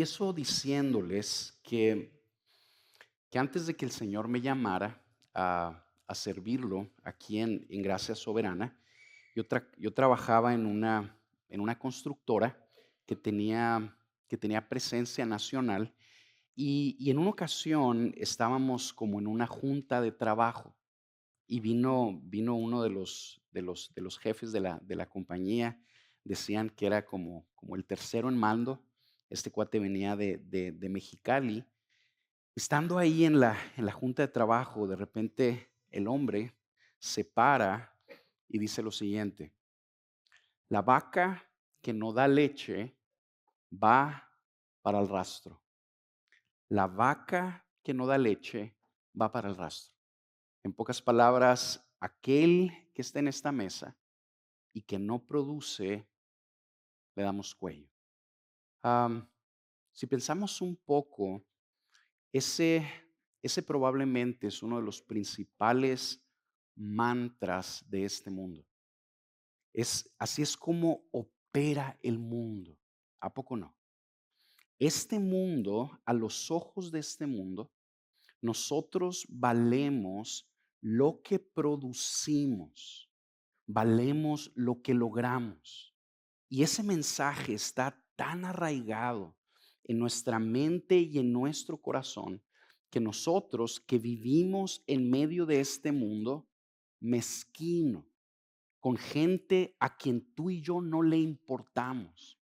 empiezo diciéndoles que antes de que el Señor me llamara a servirlo aquí en Gracia Soberana, yo trabajaba en una constructora que tenía presencia nacional y en una ocasión estábamos como en una junta de trabajo y vino uno de los jefes de la compañía. Decían que era como el tercero en mando. Este cuate venía de Mexicali. Estando ahí en la junta de trabajo, de repente el hombre se para y dice lo siguiente: la vaca que no da leche va para el rastro. La vaca que no da leche va para el rastro. En pocas palabras, aquel que está en esta mesa y que no produce, le damos cuello. Am, si pensamos un poco, ese, ese probablemente es uno de los principales mantras de este mundo. Así es como opera el mundo. ¿A poco no? Este mundo, a los ojos de este mundo, nosotros valemos lo que producimos, valemos lo que logramos. Y ese mensaje está tan arraigado en nuestra mente y en nuestro corazón que nosotros que vivimos en medio de este mundo mezquino, con gente a quien tú y yo no le importamos,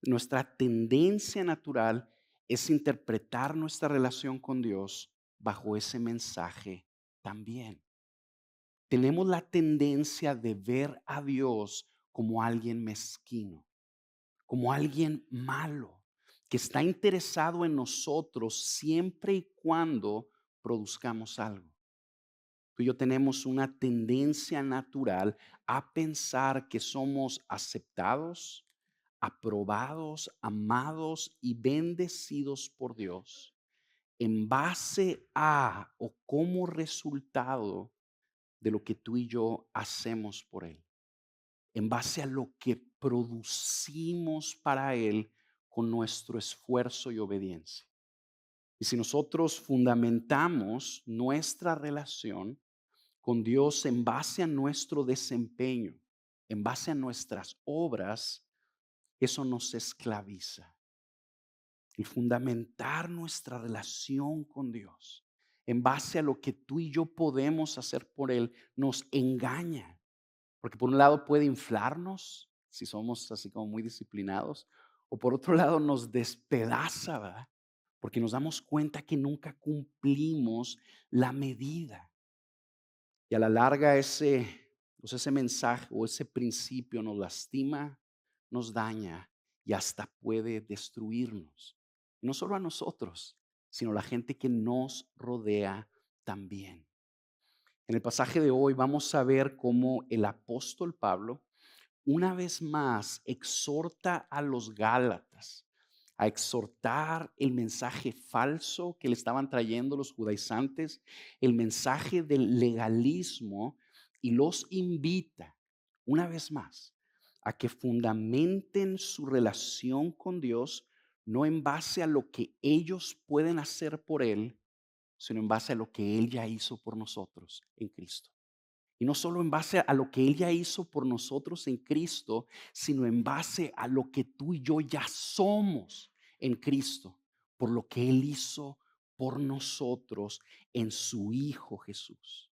nuestra tendencia natural es interpretar nuestra relación con Dios bajo ese mensaje también. Tenemos la tendencia de ver a Dios como alguien mezquino, como alguien malo, que está interesado en nosotros siempre y cuando produzcamos algo. Tú y yo tenemos una tendencia natural a pensar que somos aceptados, aprobados, amados y bendecidos por Dios en base a o como resultado de lo que tú y yo hacemos por Él, en base a lo que producimos para Él con nuestro esfuerzo y obediencia. Y si nosotros fundamentamos nuestra relación con Dios en base a nuestro desempeño, en base a nuestras obras, eso nos esclaviza. El fundamentar nuestra relación con Dios en base a lo que tú y yo podemos hacer por Él nos engaña. Porque por un lado puede inflarnos si somos así como muy disciplinados, o por otro lado nos despedaza, ¿verdad? Porque nos damos cuenta que nunca cumplimos la medida. Y a la larga ese mensaje o ese principio nos lastima, nos daña y hasta puede destruirnos. Y no solo a nosotros, sino a la gente que nos rodea también. En el pasaje de hoy vamos a ver cómo el apóstol Pablo una vez más exhorta a los Gálatas a exhortar el mensaje falso que le estaban trayendo los judaizantes, el mensaje del legalismo, y los invita una vez más a que fundamenten su relación con Dios no en base a lo que ellos pueden hacer por Él, sino en base a lo que Él ya hizo por nosotros en Cristo. Y no solo en base a lo que Él ya hizo por nosotros en Cristo, sino en base a lo que tú y yo ya somos en Cristo, por lo que Él hizo por nosotros en su Hijo Jesús.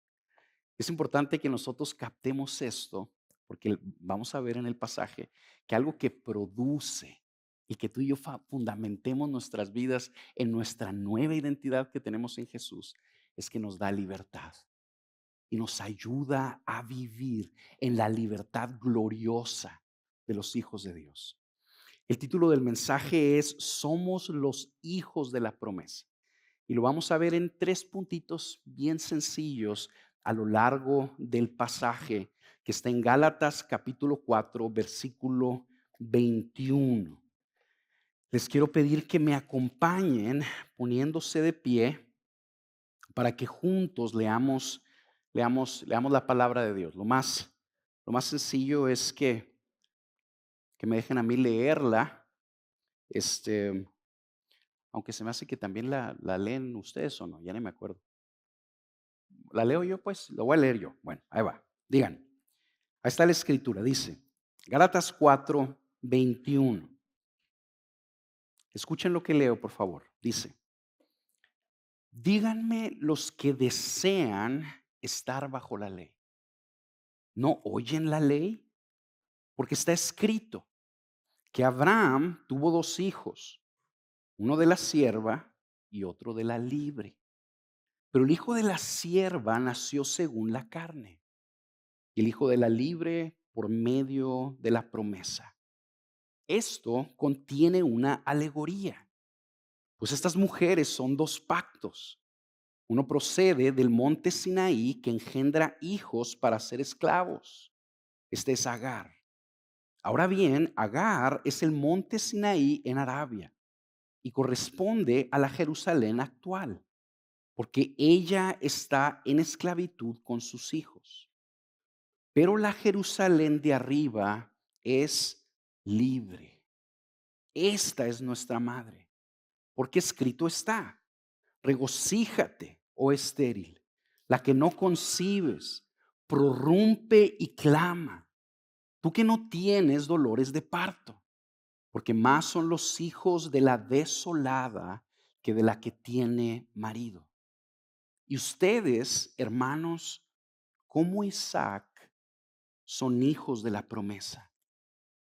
Es importante que nosotros captemos esto, porque vamos a ver en el pasaje que algo que produce y que tú y yo fundamentemos nuestras vidas en nuestra nueva identidad que tenemos en Jesús, es que nos da libertad y nos ayuda a vivir en la libertad gloriosa de los hijos de Dios. El título del mensaje es Somos los hijos de la promesa. Y lo vamos a ver en 3 puntitos bien sencillos a lo largo del pasaje que está en Gálatas capítulo 4, versículo 21. Les quiero pedir que me acompañen poniéndose de pie para que juntos leamos la palabra de Dios. Lo más sencillo es que me dejen a mí leerla. Este, Aunque se me hace que también la leen ustedes o no, ya ni me acuerdo. ¿La leo yo? Pues lo voy a leer yo. Bueno, ahí va. Digan, ahí está la escritura, dice, Gálatas 4:21. Escuchen lo que leo, por favor. Dice, díganme los que desean estar bajo la ley. ¿No oyen la ley? Porque está escrito que Abraham tuvo dos hijos, uno de la sierva y otro de la libre. Pero el hijo de la sierva nació según la carne, y el hijo de la libre por medio de la promesa. Esto contiene una alegoría, pues estas mujeres son dos pactos. Uno procede del monte Sinaí que engendra hijos para ser esclavos. Este es Agar. Ahora bien, Agar es el monte Sinaí en Arabia y corresponde a la Jerusalén actual, porque ella está en esclavitud con sus hijos. Pero la Jerusalén de arriba es libre. Esta es nuestra madre, porque escrito está, regocíjate, oh estéril, la que no concibes, prorrumpe y clama, tú que no tienes dolores de parto, porque más son los hijos de la desolada que de la que tiene marido. Y ustedes, hermanos, como Isaac, son hijos de la promesa.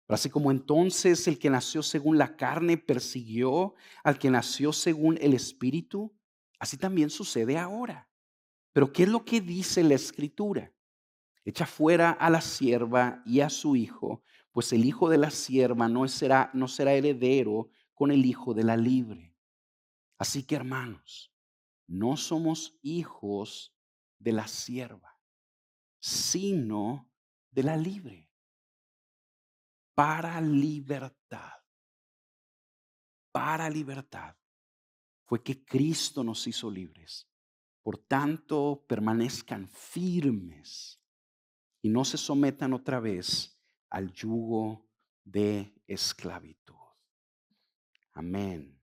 Pero así como entonces el que nació según la carne persiguió al que nació según el Espíritu, así también sucede ahora. Pero ¿qué es lo que dice la Escritura? Echa fuera a la sierva y a su hijo, pues el hijo de la sierva no será heredero con el hijo de la libre. Así que, hermanos, no somos hijos de la sierva, sino de la libre, para libertad. Para libertad fue que Cristo nos hizo libres. Por tanto, permanezcan firmes y no se sometan otra vez al yugo de esclavitud. Amén.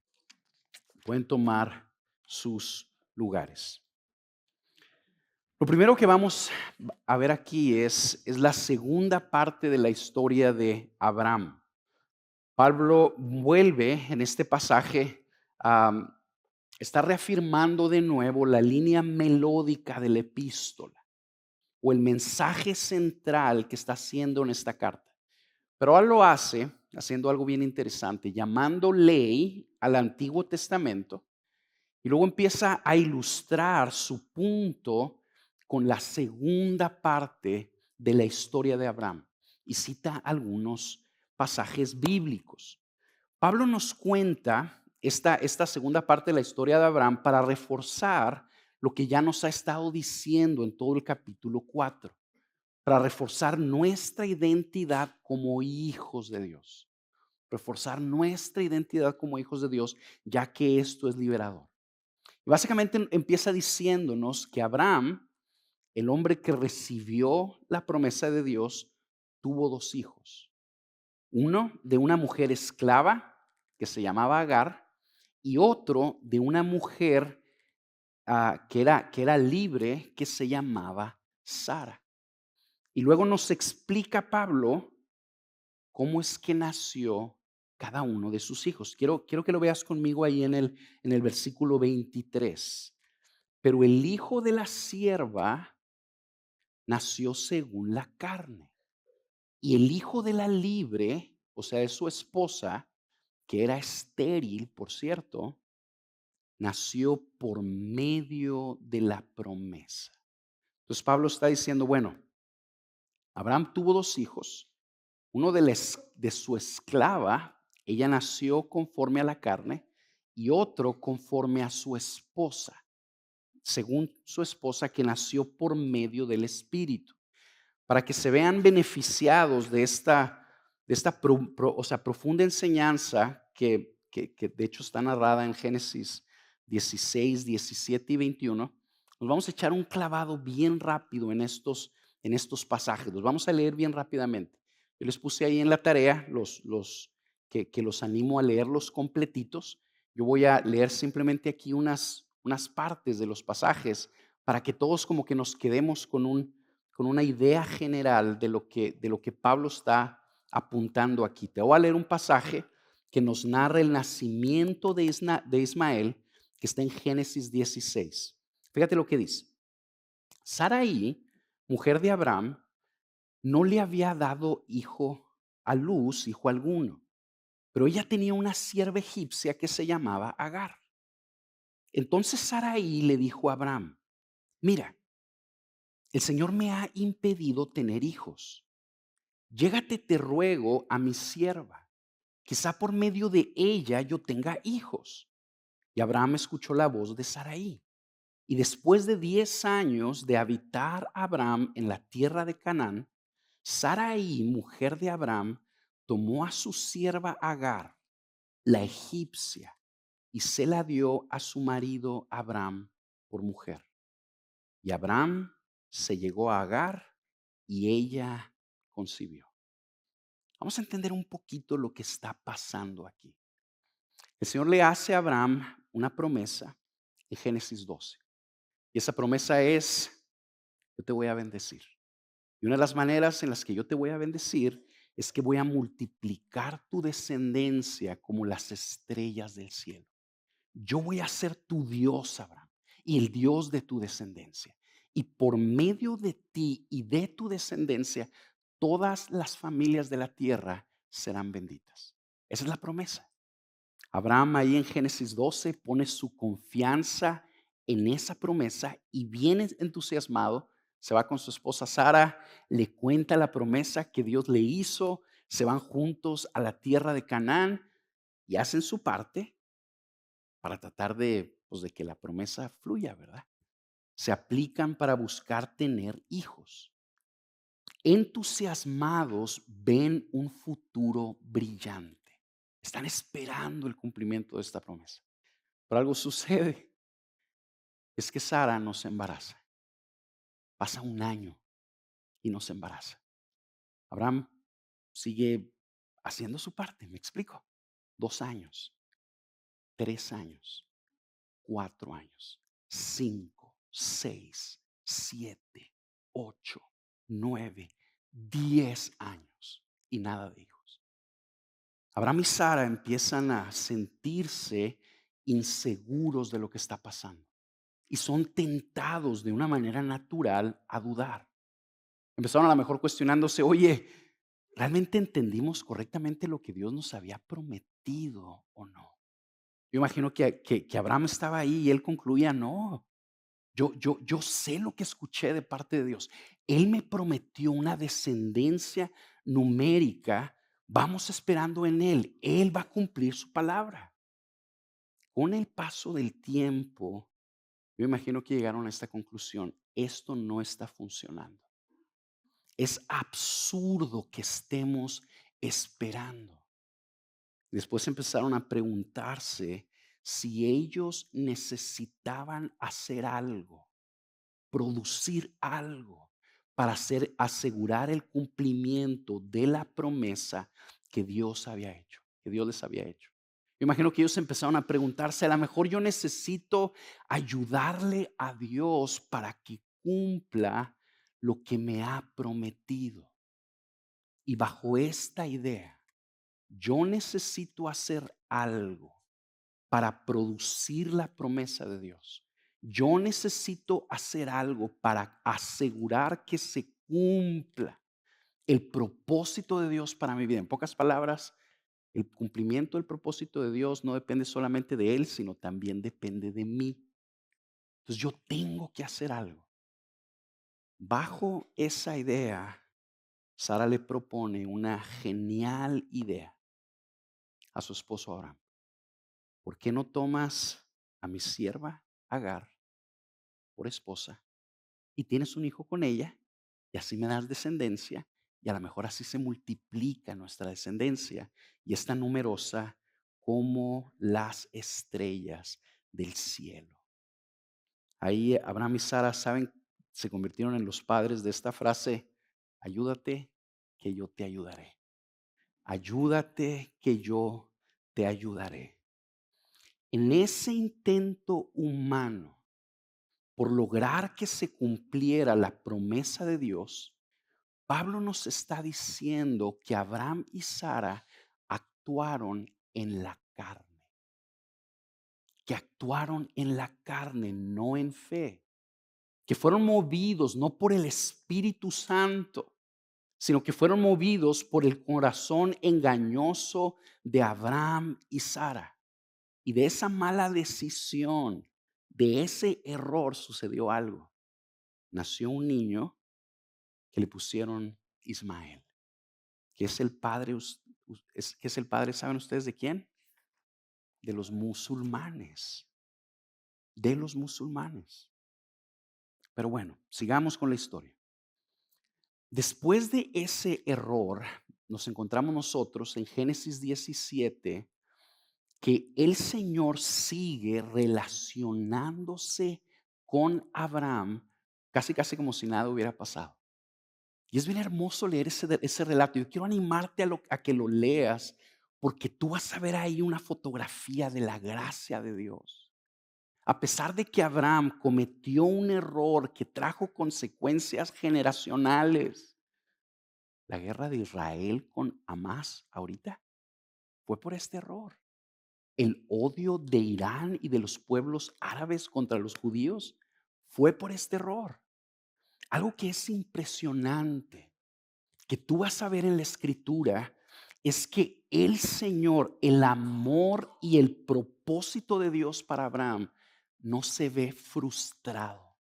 Pueden tomar sus lugares. Lo primero que vamos a ver aquí es la segunda parte de la historia de Abraham. Pablo vuelve en este pasaje a está reafirmando de nuevo la línea melódica de la epístola o el mensaje central que está haciendo en esta carta. Pero él lo hace haciendo algo bien interesante, llamando ley al Antiguo Testamento y luego empieza a ilustrar su punto con la segunda parte de la historia de Abraham y cita algunos pasajes bíblicos. Pablo nos cuenta esta segunda parte de la historia de Abraham para reforzar lo que ya nos ha estado diciendo en todo el capítulo 4, para reforzar nuestra identidad como hijos de Dios, reforzar nuestra identidad como hijos de Dios, ya que esto es liberador. Y básicamente empieza diciéndonos que Abraham, el hombre que recibió la promesa de Dios, tuvo dos hijos. Uno de una mujer esclava que se llamaba Agar y otro de una mujer que era libre que se llamaba Sara. Y luego nos explica Pablo cómo es que nació cada uno de sus hijos. Quiero que lo veas conmigo ahí en el versículo 23. Pero el hijo de la sierva nació según la carne. Y el hijo de la libre, o sea, de su esposa, que era estéril, por cierto, nació por medio de la promesa. Entonces Pablo está diciendo, bueno, Abraham tuvo dos hijos, uno de su esclava, ella nació conforme a la carne, y otro conforme a su esposa, según su esposa que nació por medio del Espíritu, para que se vean beneficiados de esta profunda enseñanza que de hecho está narrada en Génesis 16, 17 y 21. Nos vamos a echar un clavado bien rápido en estos pasajes. Los vamos a leer bien rápidamente. Yo les puse ahí en la tarea que los animo a leerlos completitos. Yo voy a leer simplemente aquí unas partes de los pasajes para que todos como que nos quedemos con una idea general de lo que Pablo está apuntando aquí. Te voy a leer un pasaje que nos narra el nacimiento de Ismael, que está en Génesis 16. Fíjate lo que dice. Sarai, mujer de Abraham, no le había dado hijo alguno, pero ella tenía una sierva egipcia que se llamaba Agar. Entonces Sarai le dijo a Abraham: mira, el Señor me ha impedido tener hijos. Llégate, te ruego, a mi sierva. Quizá por medio de ella yo tenga hijos. Y Abraham escuchó la voz de Sarai. Y después de 10 años de habitar Abraham en la tierra de Canaán, Sarai, mujer de Abraham, tomó a su sierva Agar, la egipcia, y se la dio a su marido Abraham por mujer. Y Abraham se llegó a Agar y ella concibió. Vamos a entender un poquito lo que está pasando aquí. El Señor le hace a Abraham una promesa en Génesis 12. Y esa promesa es: yo te voy a bendecir. Y una de las maneras en las que yo te voy a bendecir es que voy a multiplicar tu descendencia como las estrellas del cielo. Yo voy a ser tu Dios, Abraham, y el Dios de tu descendencia. Y por medio de ti y de tu descendencia, todas las familias de la tierra serán benditas. Esa es la promesa. Abraham ahí en Génesis 12 pone su confianza en esa promesa y viene entusiasmado. Se va con su esposa Sara, le cuenta la promesa que Dios le hizo, se van juntos a la tierra de Canaán y hacen su parte para tratar pues, de que la promesa fluya, ¿verdad? Se aplican para buscar tener hijos. Entusiasmados ven un futuro brillante. Están esperando el cumplimiento de esta promesa. Pero algo sucede, es que Sara no se embaraza. Pasa un año y no se embaraza. Abraham sigue haciendo su parte, me explico. 2 años, 3 años, 4 años, 5, 6, 7, 8, 9, 10 años y nada de hijos. Abraham y Sara empiezan a sentirse inseguros de lo que está pasando y son tentados de una manera natural a dudar. Empezaron a lo mejor cuestionándose: oye, ¿realmente entendimos correctamente lo que Dios nos había prometido o no? Yo imagino que Abraham estaba ahí y él concluía: no, yo sé lo que escuché de parte de Dios. Él me prometió una descendencia numérica. Vamos esperando en Él. Él va a cumplir su palabra. Con el paso del tiempo, yo imagino que llegaron a esta conclusión: esto no está funcionando. Es absurdo que estemos esperando. Después empezaron a preguntarse si ellos necesitaban hacer algo, producir algo para asegurar el cumplimiento de la promesa que Dios había hecho, que Dios les había hecho. Me imagino que ellos empezaron a preguntarse: a lo mejor yo necesito ayudarle a Dios para que cumpla lo que me ha prometido. Y bajo esta idea, yo necesito hacer algo para producir la promesa de Dios. Yo necesito hacer algo para asegurar que se cumpla el propósito de Dios para mi vida. En pocas palabras, el cumplimiento del propósito de Dios no depende solamente de Él, sino también depende de mí. Entonces yo tengo que hacer algo. Bajo esa idea, Sara le propone una genial idea a su esposo Abraham. ¿Por qué no tomas a mi sierva Agar por esposa y tienes un hijo con ella y así me das descendencia y a lo mejor así se multiplica nuestra descendencia y es tan numerosa como las estrellas del cielo? Ahí Abraham y Sara, saben, se convirtieron en los padres de esta frase: ayúdate que yo te ayudaré. Ayúdate que yo te ayudaré. En ese intento humano por lograr que se cumpliera la promesa de Dios, Pablo nos está diciendo que Abraham y Sara actuaron en la carne, que actuaron en la carne, no en fe, que fueron movidos no por el Espíritu Santo, sino que fueron movidos por el corazón engañoso de Abraham y Sara. Y de esa mala decisión, de ese error sucedió algo. Nació un niño que le pusieron Ismael, que es el padre, que es el padre, ¿saben ustedes de quién? De los musulmanes, de los musulmanes. Pero bueno, sigamos con la historia. Después de ese error, nos encontramos nosotros en Génesis 17, que el Señor sigue relacionándose con Abraham, casi como si nada hubiera pasado. Y es bien hermoso leer ese relato. Yo quiero animarte a que lo leas, porque tú vas a ver ahí una fotografía de la gracia de Dios. A pesar de que Abraham cometió un error que trajo consecuencias generacionales, la guerra de Israel con Hamás ahorita fue por este error. El odio de Irán y de los pueblos árabes contra los judíos fue por este error. Algo que es impresionante, que tú vas a ver en la escritura, es que el Señor, el amor y el propósito de Dios para Abraham no se ve frustrado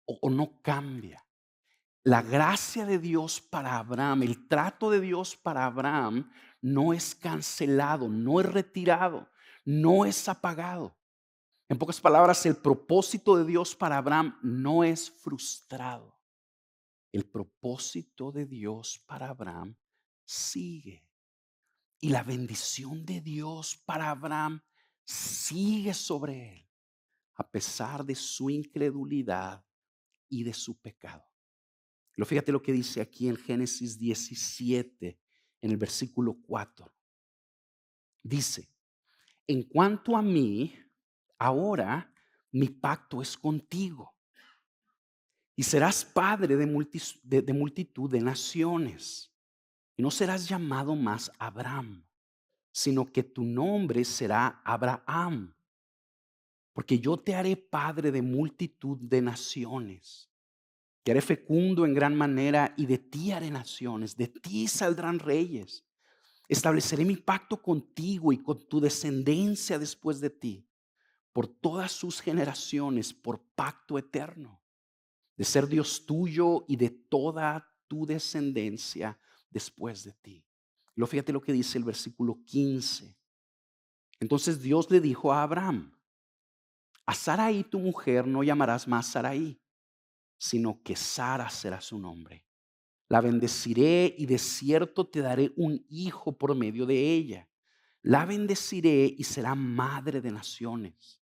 o no cambia. La gracia de Dios para Abraham, el trato de Dios para Abraham no es cancelado, no es retirado, no es apagado. En pocas palabras, el propósito de Dios para Abraham no es frustrado. El propósito de Dios para Abraham sigue. Y la bendición de Dios para Abraham sigue sobre él, a pesar de su incredulidad y de su pecado. Pero fíjate lo que dice aquí en Génesis 17, en el versículo 4. Dice: en cuanto a mí, ahora mi pacto es contigo, y serás padre de multitud de naciones. Y no serás llamado más Abraham, sino que tu nombre será Abraham, porque yo te haré padre de multitud de naciones. Te haré fecundo en gran manera, y de ti haré naciones, de ti saldrán reyes. Estableceré mi pacto contigo y con tu descendencia después de ti, por todas sus generaciones, por pacto eterno, de ser Dios tuyo y de toda tu descendencia después de ti. Luego fíjate lo que dice el versículo 15. Entonces Dios le dijo a Abraham: a Sarai tu mujer no llamarás más Sarai, sino que Sara será su nombre. La bendeciré y de cierto te daré un hijo por medio de ella. La bendeciré y será madre de naciones.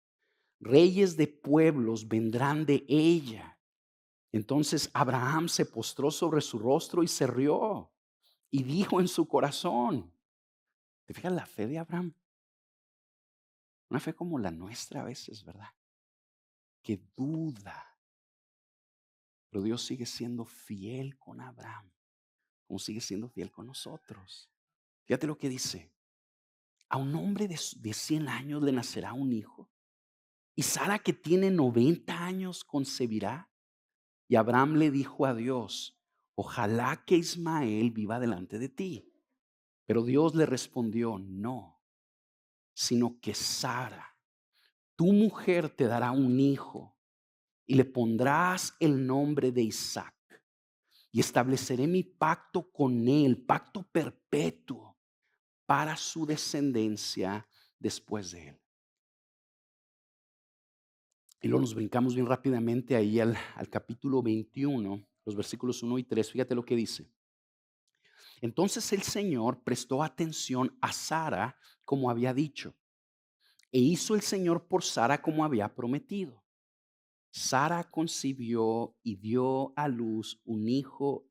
Reyes de pueblos vendrán de ella. Entonces Abraham se postró sobre su rostro y se rió y dijo en su corazón. ¿Te fijas la fe de Abraham? Una fe como la nuestra a veces, ¿verdad? Que duda. Pero Dios sigue siendo fiel con Abraham, como sigue siendo fiel con nosotros. Fíjate lo que dice. A un hombre de 100 años le nacerá un hijo, y Sara, que tiene 90 años, concebirá. Y Abraham le dijo a Dios: ojalá que Ismael viva delante de ti. Pero Dios le respondió: no, sino que Sara, tu mujer, te dará un hijo, y le pondrás el nombre de Isaac. Y estableceré mi pacto con él, pacto perpetuo, para su descendencia después de él. Y luego nos brincamos bien rápidamente ahí al capítulo 21, los versículos 1 y 3. Fíjate lo que dice. Entonces el Señor prestó atención a Sara como había dicho, e hizo el Señor por Sara como había prometido. Sara concibió y dio a luz un hijo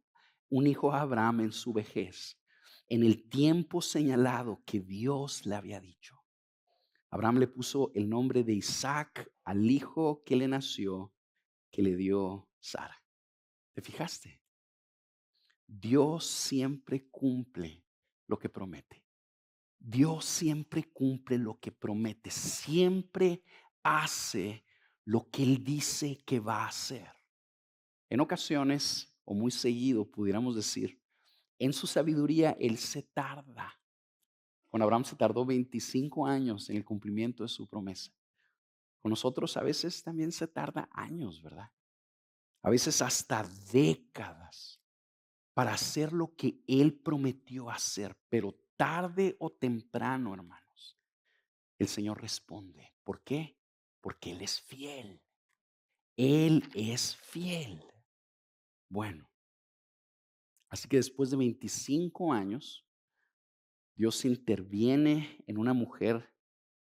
a Abraham en su vejez, en el tiempo señalado que Dios le había dicho. Abraham le puso el nombre de Isaac al hijo que le nació, que le dio Sara. ¿Te fijaste? Dios siempre cumple lo que promete. Dios siempre cumple lo que promete. Siempre hace lo que Él dice que va a hacer. En ocasiones, o muy seguido, pudiéramos decir, en su sabiduría Él se tarda. Con Abraham se tardó 25 años en el cumplimiento de su promesa. Con nosotros a veces también se tarda años, ¿verdad? A veces hasta décadas para hacer lo que Él prometió hacer. Pero tarde o temprano, hermanos, el Señor responde. ¿Por qué? Porque Él es fiel. Él es fiel. Bueno, así que después de 25 años, Dios interviene en una mujer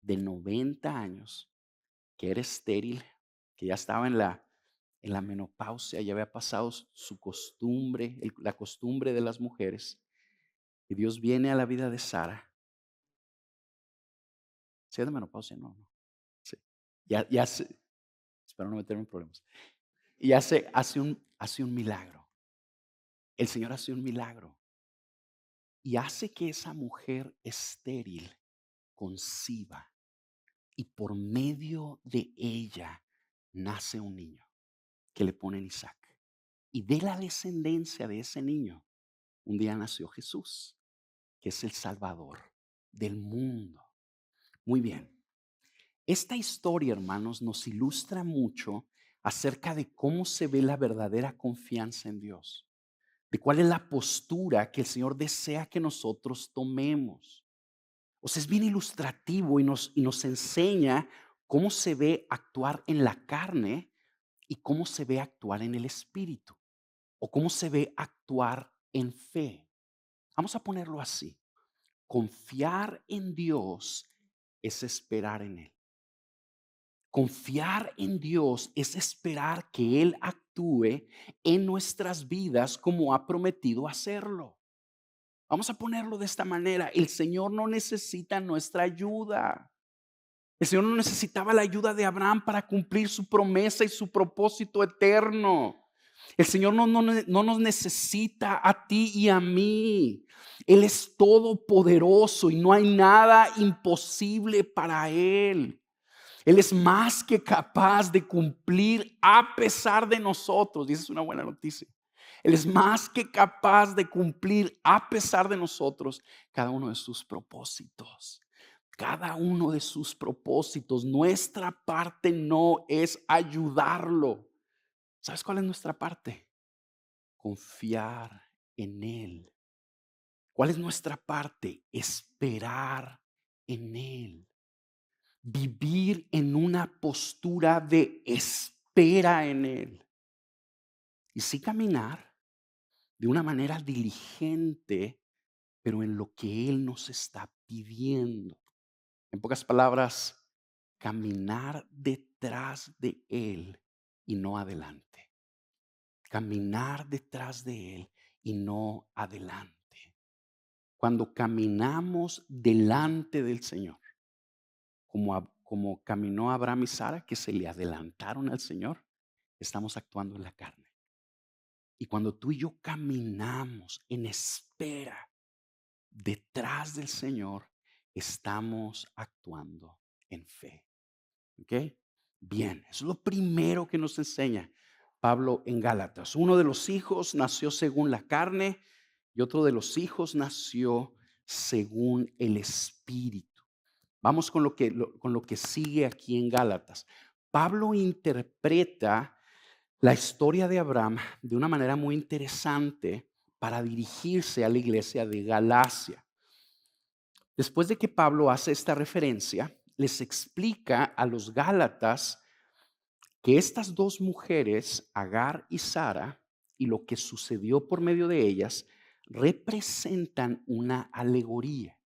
de 90 años que era estéril, que ya estaba en la menopausia, ya había pasado su costumbre, la costumbre de las mujeres. Y Dios viene a la vida de Sara. ¿Sí es de menopausia? No, no. Sí. Ya espero no meterme en problemas. Y hace un milagro. El Señor hace un milagro. Y hace que esa mujer estéril conciba. Y por medio de ella nace un niño que le ponen Isaac. Y de la descendencia de ese niño, un día nació Jesús, que es el Salvador del mundo. Muy bien. Esta historia, hermanos, nos ilustra mucho acerca de cómo se ve la verdadera confianza en Dios, de cuál es la postura que el Señor desea que nosotros tomemos. O sea, es bien ilustrativo y nos enseña cómo se ve actuar en la carne y cómo se ve actuar en el espíritu, o cómo se ve actuar en fe. Vamos a ponerlo así. Confiar en Dios es esperar en Él. Confiar en Dios es esperar que Él actúe en nuestras vidas como ha prometido hacerlo. Vamos a ponerlo de esta manera. El Señor no necesita nuestra ayuda. El Señor no necesitaba la ayuda de Abraham para cumplir su promesa y su propósito eterno. El Señor no nos necesita a ti y a mí. Él es todopoderoso y no hay nada imposible para Él. Él es más que capaz de cumplir a pesar de nosotros. Y esa es una buena noticia. Él es más que capaz de cumplir a pesar de nosotros cada uno de sus propósitos. Cada uno de sus propósitos. Nuestra parte no es ayudarlo. ¿Sabes cuál es nuestra parte? Confiar en Él. ¿Cuál es nuestra parte? Esperar en Él. Vivir en una postura de espera en Él. Y sí caminar de una manera diligente, pero en lo que Él nos está pidiendo. En pocas palabras, caminar detrás de Él y no adelante. Caminar detrás de Él y no adelante. Cuando caminamos delante del Señor, como caminó Abraham y Sara, que se le adelantaron al Señor, estamos actuando en la carne. Y cuando tú y yo caminamos en espera detrás del Señor, estamos actuando en fe. ¿Ok? Bien, eso es lo primero que nos enseña Pablo en Gálatas. Uno de los hijos nació según la carne y otro de los hijos nació según el Espíritu. Vamos con lo que sigue aquí en Gálatas. Pablo interpreta la historia de Abraham de una manera muy interesante para dirigirse a la iglesia de Galacia. Después de que Pablo hace esta referencia, les explica a los Gálatas que estas dos mujeres, Agar y Sara, y lo que sucedió por medio de ellas, representan una alegoría,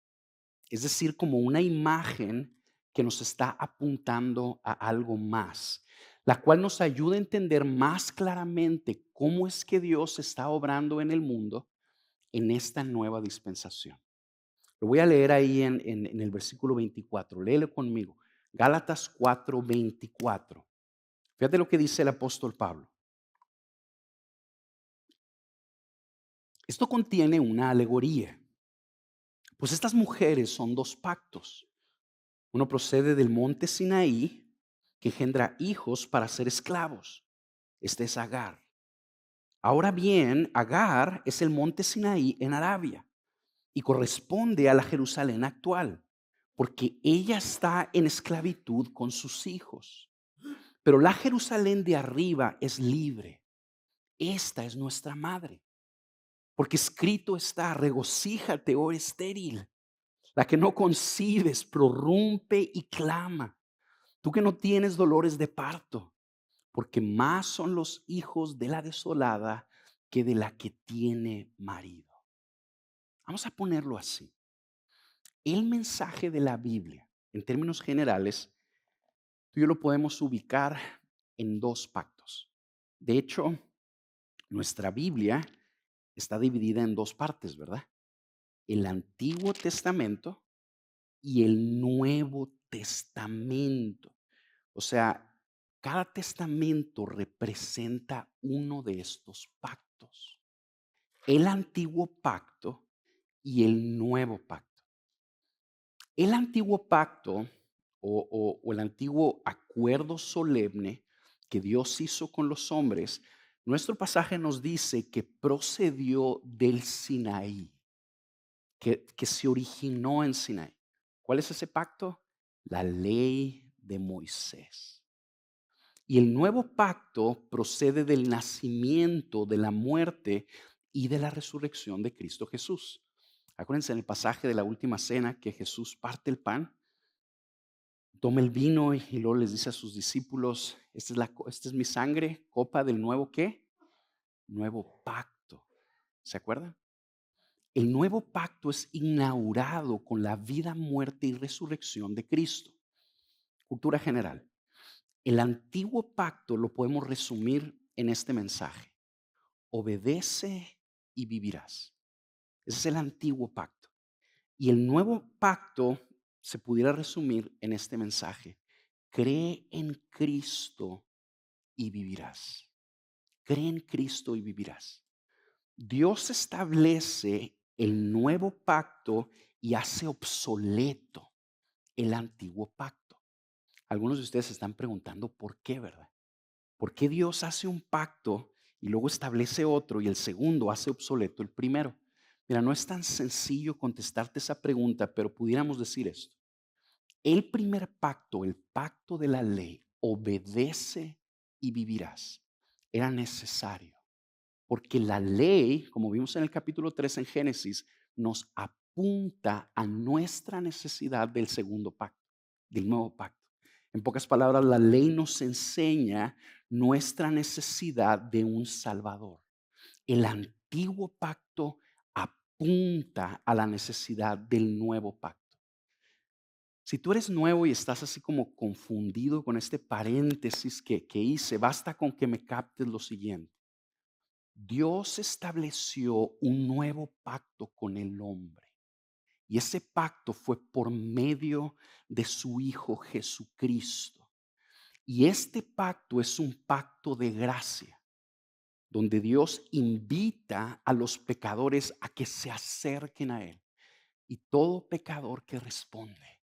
es decir, como una imagen que nos está apuntando a algo más, la cual nos ayuda a entender más claramente cómo es que Dios está obrando en el mundo en esta nueva dispensación. Lo voy a leer ahí en el versículo 24. Léelo conmigo. Gálatas 4:24. Fíjate lo que dice el apóstol Pablo. Esto contiene una alegoría. Pues estas mujeres son dos pactos. Uno procede del monte Sinaí, que engendra hijos para ser esclavos. Este es Agar. Ahora bien, Agar es el monte Sinaí en Arabia y corresponde a la Jerusalén actual, porque ella está en esclavitud con sus hijos. Pero la Jerusalén de arriba es libre. Esta es nuestra madre. Porque escrito está: regocíjate, oh estéril, la que no concibes, prorrumpe y clama, tú que no tienes dolores de parto, porque más son los hijos de la desolada que de la que tiene marido. Vamos a ponerlo así. El mensaje de la Biblia, en términos generales, tú y yo lo podemos ubicar en dos pactos. De hecho, nuestra Biblia está dividida en dos partes, ¿verdad? El Antiguo Testamento y el Nuevo Testamento. O sea, cada testamento representa uno de estos pactos. El antiguo pacto y el nuevo pacto. El antiguo pacto o el antiguo acuerdo solemne que Dios hizo con los hombres, nuestro pasaje nos dice que procedió del Sinaí, que se originó en Sinaí. ¿Cuál es ese pacto? La ley de Moisés. Y el nuevo pacto procede del nacimiento, de la muerte y de la resurrección de Cristo Jesús. Acuérdense en el pasaje de la última cena que Jesús parte el pan, toma el vino y luego les dice a sus discípulos: esta es mi sangre, copa del nuevo ¿qué? Nuevo pacto. ¿Se acuerdan? El nuevo pacto es inaugurado con la vida, muerte y resurrección de Cristo. Cultura general. El antiguo pacto lo podemos resumir en este mensaje: obedece y vivirás. Ese es el antiguo pacto. Y el nuevo pacto se pudiera resumir en este mensaje: cree en Cristo y vivirás. Cree en Cristo y vivirás. Dios establece el nuevo pacto y hace obsoleto el antiguo pacto. Algunos de ustedes se están preguntando por qué, ¿verdad? ¿Por qué Dios hace un pacto y luego establece otro y el segundo hace obsoleto el primero? Mira, no es tan sencillo contestarte esa pregunta, pero pudiéramos decir esto. El primer pacto, el pacto de la ley, obedece y vivirás, era necesario, porque la ley, como vimos en el capítulo 3 en Génesis, nos apunta a nuestra necesidad del segundo pacto, del nuevo pacto. En pocas palabras, la ley nos enseña nuestra necesidad de un Salvador. El antiguo pacto apunta a la necesidad del nuevo pacto. Si tú eres nuevo y estás así como confundido con este paréntesis que hice, basta con que me captes lo siguiente. Dios estableció un nuevo pacto con el hombre. Y ese pacto fue por medio de su Hijo Jesucristo. Y este pacto es un pacto de gracia, donde Dios invita a los pecadores a que se acerquen a Él. Y todo pecador que responde,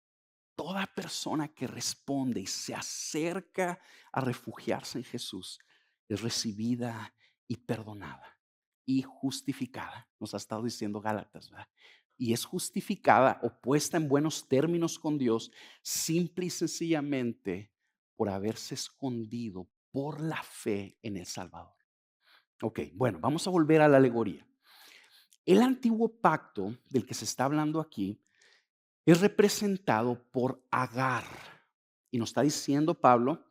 toda persona que responde y se acerca a refugiarse en Jesús, es recibida y perdonada y justificada. Nos ha estado diciendo Gálatas, ¿verdad? Y es justificada o puesta en buenos términos con Dios simple y sencillamente por haberse escondido por la fe en el Salvador. Ok, bueno, vamos a volver a la alegoría. El antiguo pacto del que se está hablando aquí es representado por Agar. Y nos está diciendo Pablo,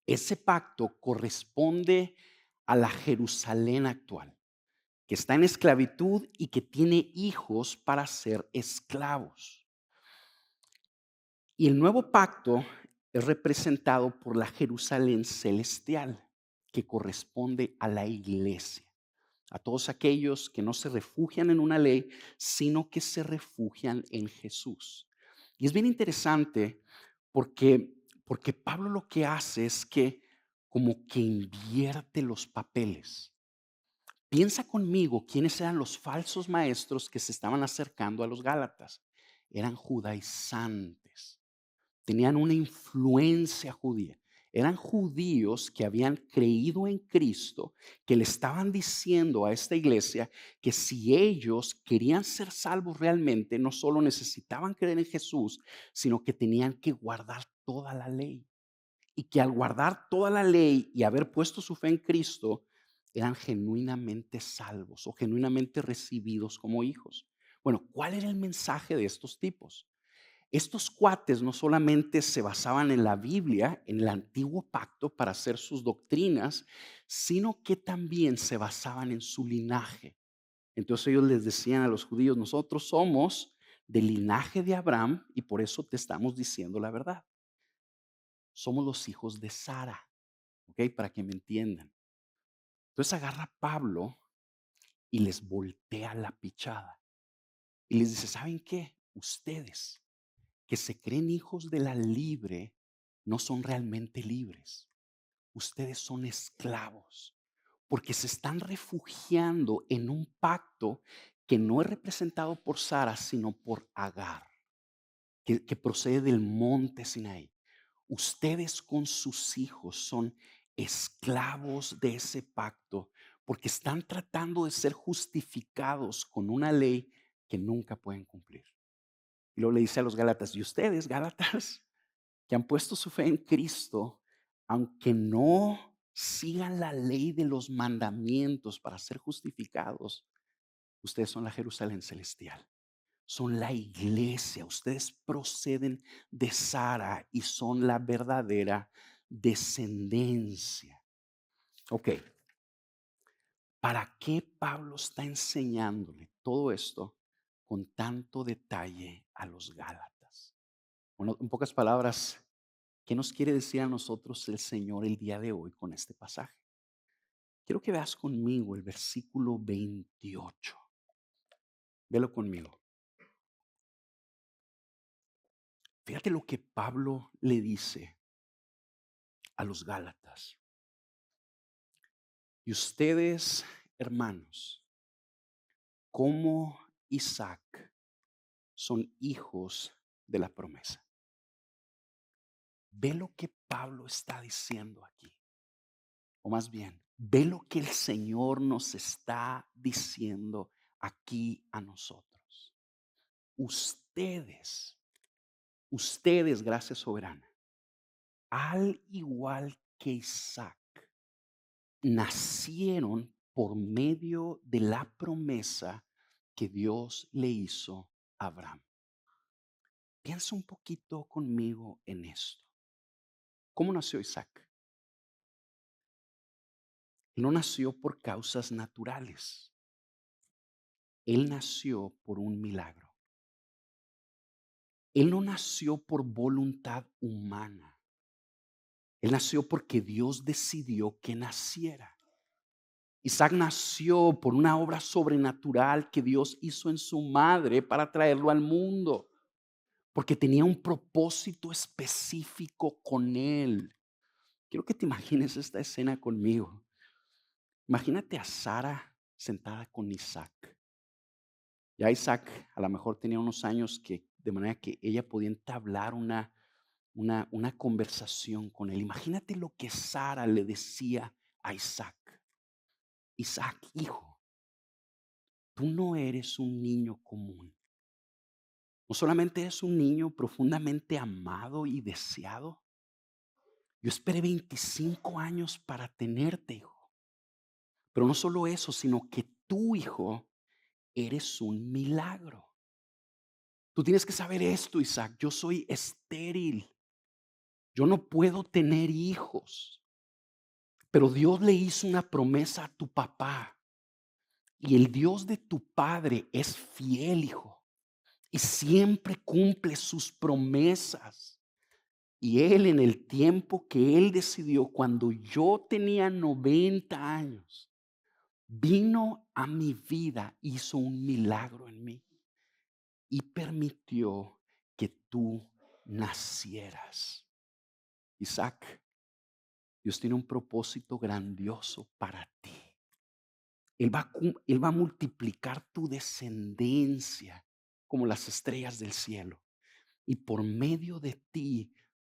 ese pacto corresponde a la Jerusalén actual, que está en esclavitud y que tiene hijos para ser esclavos. Y el nuevo pacto es representado por la Jerusalén celestial, que corresponde a la iglesia. a todos aquellos que no se refugian en una ley, sino que se refugian en Jesús. Y es bien interesante porque Pablo lo que hace es que como que invierte los papeles. Piensa conmigo quiénes eran los falsos maestros que se estaban acercando a los Gálatas. Eran judaizantes, tenían una influencia judía. Eran judíos que habían creído en Cristo, que le estaban diciendo a esta iglesia que si ellos querían ser salvos realmente, no solo necesitaban creer en Jesús, sino que tenían que guardar toda la ley. Y que al guardar toda la ley y haber puesto su fe en Cristo, eran genuinamente salvos o genuinamente recibidos como hijos. Bueno, ¿cuál era el mensaje de estos tipos? Estos cuates no solamente se basaban en la Biblia, en el antiguo pacto para hacer sus doctrinas, sino que también se basaban en su linaje. Entonces ellos les decían a los judíos, nosotros somos del linaje de Abraham y por eso te estamos diciendo la verdad. Somos los hijos de Sara, ¿ok? Para que me entiendan. Entonces agarra a Pablo y les voltea la pichada y les dice, ¿saben qué? Ustedes que se creen hijos de la libre, no son realmente libres. Ustedes son esclavos, porque se están refugiando en un pacto que no es representado por Sara, sino por Agar, que procede del monte Sinaí. Ustedes con sus hijos son esclavos de ese pacto, porque están tratando de ser justificados con una ley que nunca pueden cumplir. Y luego le dice a los Gálatas, y ustedes, Gálatas, que han puesto su fe en Cristo, aunque no sigan la ley de los mandamientos para ser justificados, ustedes son la Jerusalén celestial, son la iglesia, ustedes proceden de Sara y son la verdadera descendencia. Ok, ¿para qué Pablo está enseñándole todo esto con tanto detalle a los Gálatas? Bueno, en pocas palabras, ¿qué nos quiere decir a nosotros el Señor el día de hoy con este pasaje? Quiero que veas conmigo el versículo 28. Velo conmigo. Fíjate lo que Pablo le dice a los Gálatas. Y ustedes, hermanos, como Isaac, son hijos de la promesa. Ve lo que Pablo está diciendo aquí. O más bien, ve lo que el Señor nos está diciendo aquí a nosotros. Ustedes, gracia soberana, al igual que Isaac, nacieron por medio de la promesa que Dios le hizo a Abraham. Piensa un poquito conmigo en esto. ¿Cómo nació Isaac? Él no nació por causas naturales. Él nació por un milagro. Él no nació por voluntad humana. Él nació porque Dios decidió que naciera. Isaac nació por una obra sobrenatural que Dios hizo en su madre para traerlo al mundo, porque tenía un propósito específico con él. Quiero que te imagines esta escena conmigo. Imagínate a Sara sentada con Isaac. Ya Isaac a lo mejor tenía unos años de manera que ella podía entablar una conversación con él. Imagínate lo que Sara le decía a Isaac. Isaac, hijo, tú no eres un niño común. No solamente eres un niño profundamente amado y deseado. Yo esperé 25 años para tenerte, hijo. Pero no solo eso, sino que tú, hijo, eres un milagro. Tú tienes que saber esto, Isaac. Yo soy estéril. Yo no puedo tener hijos. Pero Dios le hizo una promesa a tu papá. Y el Dios de tu padre es fiel, hijo. Y siempre cumple sus promesas. Y Él en el tiempo que Él decidió, cuando yo tenía 90 años, vino a mi vida, hizo un milagro en mí y permitió que tú nacieras. Isaac, Dios tiene un propósito grandioso para ti. Él va a multiplicar tu descendencia como las estrellas del cielo. Y por medio de ti,